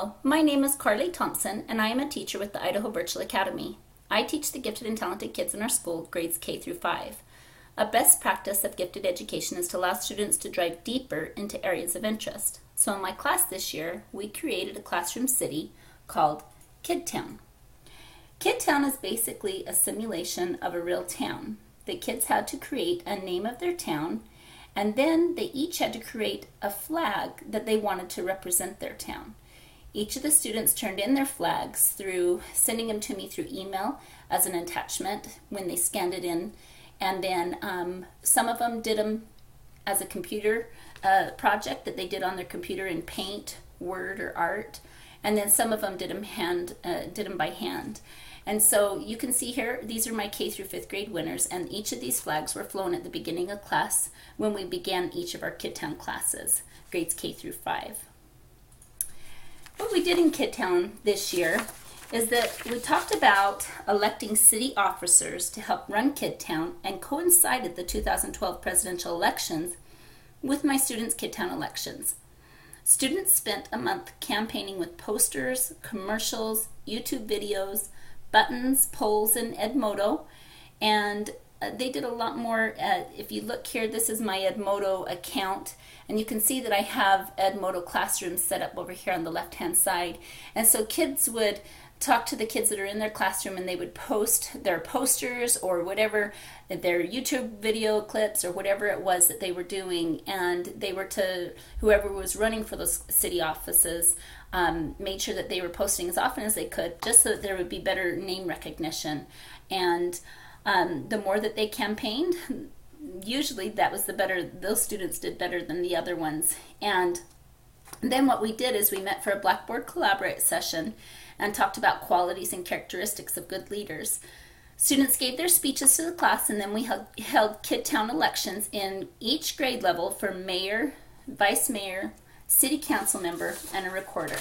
Hello, my name is Carly Thompson, and I am a teacher with the Idaho Virtual Academy. I teach the gifted and talented kids in our school, grades K through 5. A best practice of gifted education is to allow students to dive deeper into areas of interest. So in my class this year, we created a classroom city called KidTown. KidTown is basically a simulation of a real town. The kids had to create a name of their town, and then they each had to create a flag that they wanted to represent their town. Each of the students turned in their flags through sending them to me through email as an attachment when they scanned it in, and then some of them did them as a computer project that they did on their computer in Paint, Word, or Art, and then some of them did them by hand. And so you can see here, these are my K through 5th grade winners, and each of these flags were flown at the beginning of class when we began each of our KidTown classes, grades K through 5. What we did in KidTown this year is that we talked about electing city officers to help run KidTown, and coincided the 2012 presidential elections with my students' KidTown elections. Students spent a month campaigning with posters, commercials, YouTube videos, buttons, polls, and Edmodo, and they did a lot more. If you look here, this is my Edmodo account, and you can see that I have Edmodo classrooms set up over here on the left hand side. And so kids would talk to the kids that are in their classroom, and they would post their posters or whatever, their YouTube video clips or whatever it was that they were doing, and they were to, whoever was running for those city offices, made sure that they were posting as often as they could, just so that there would be better name recognition. And the more that they campaigned, usually that was the better, those students did better than the other ones. And then what we did is we met for a Blackboard Collaborate session and talked about qualities and characteristics of good leaders. Students gave their speeches to the class, and then we held KidTown elections in each grade level for mayor, vice mayor, city council member, and a recorder.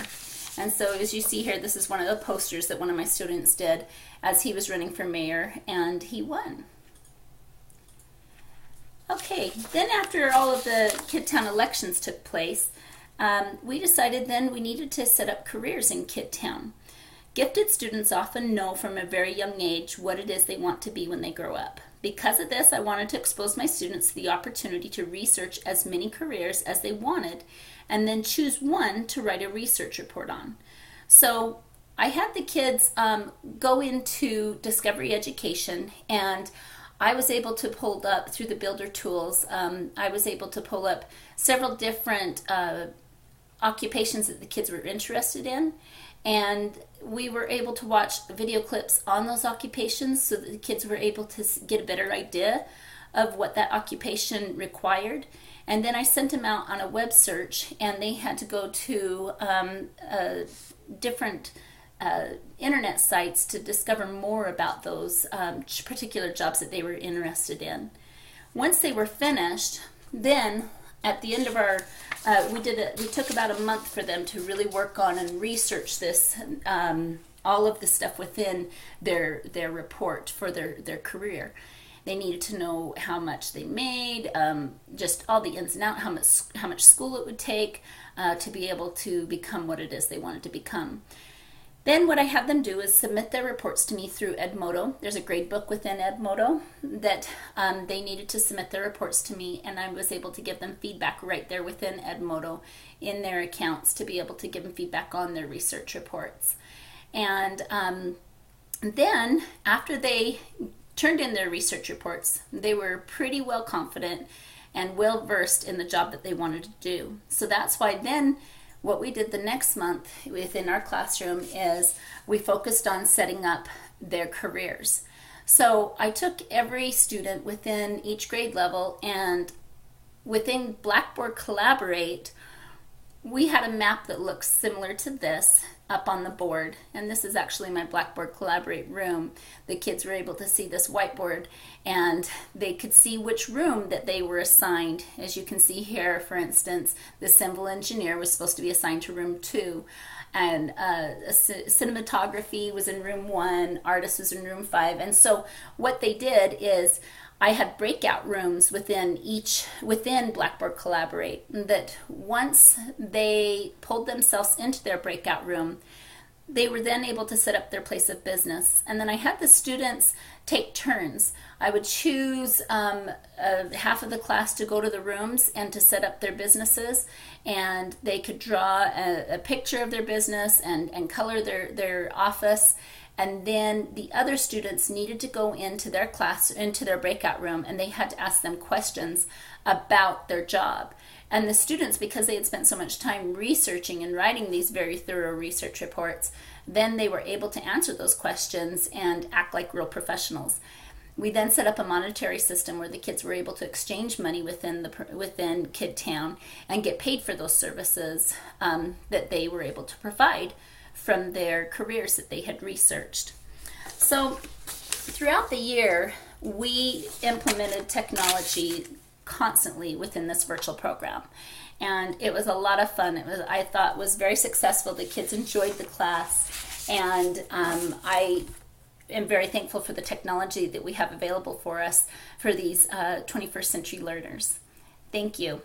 And so as you see here, this is one of the posters that one of my students did as he was running for mayor, and he won. Okay, then after all of the KidTown elections took place, we decided then we needed to set up careers in KidTown. Gifted students often know from a very young age what it is they want to be when they grow up. Because of this, I wanted to expose my students to the opportunity to research as many careers as they wanted, and then choose one to write a research report on. So I had the kids go into Discovery Education, and I was able to pull up through the Builder tools, I was able to pull up several different occupations that the kids were interested in, and we were able to watch video clips on those occupations so that the kids were able to get a better idea of what that occupation required. And then I sent them out on a web search, and they had to go to different internet sites to discover more about those particular jobs that they were interested in. Once they were finished, then at the end of our, we took about a month for them to really work on and research this, all of the stuff within their report for their career. They needed to know how much they made, just all the ins and outs, how much school it would take to be able to become what it is they wanted to become. Then what I had them do is submit their reports to me through Edmodo. There's a grade book within Edmodo that they needed to submit their reports to me, and I was able to give them feedback right there within Edmodo in their accounts to be able to give them feedback on their research reports. And then after they turned in their research reports, they were pretty well confident and well versed in the job that they wanted to do. So that's why then what we did the next month within our classroom is we focused on setting up their careers. So I took every student within each grade level, and within Blackboard Collaborate, we had a map that looks similar to this up on the board, and this is actually my Blackboard Collaborate room. The kids were able to see this whiteboard, and they could see which room that they were assigned. As you can see here, for instance, the civil engineer was supposed to be assigned to room 2, and cinematography was in room 1, artist was in room 5. And so what they did is I had breakout rooms within Blackboard Collaborate, that once they pulled themselves into their breakout room, they were then able to set up their place of business. And then I had the students take turns. I would choose half of the class to go to the rooms and to set up their businesses, and they could draw a picture of their business and color their office. And then the other students needed to go into their class, into their breakout room, and they had to ask them questions about their job. And the students, because they had spent so much time researching and writing these very thorough research reports, then they were able to answer those questions and act like real professionals. We then set up a monetary system where the kids were able to exchange money within KidTown and get paid for those services that they were able to provide from their careers that they had researched. So throughout the year, we implemented technology constantly within this virtual program, and it was a lot of fun. I thought was very successful. The kids enjoyed the class, and I am very thankful for the technology that we have available for us for these 21st century learners. Thank you.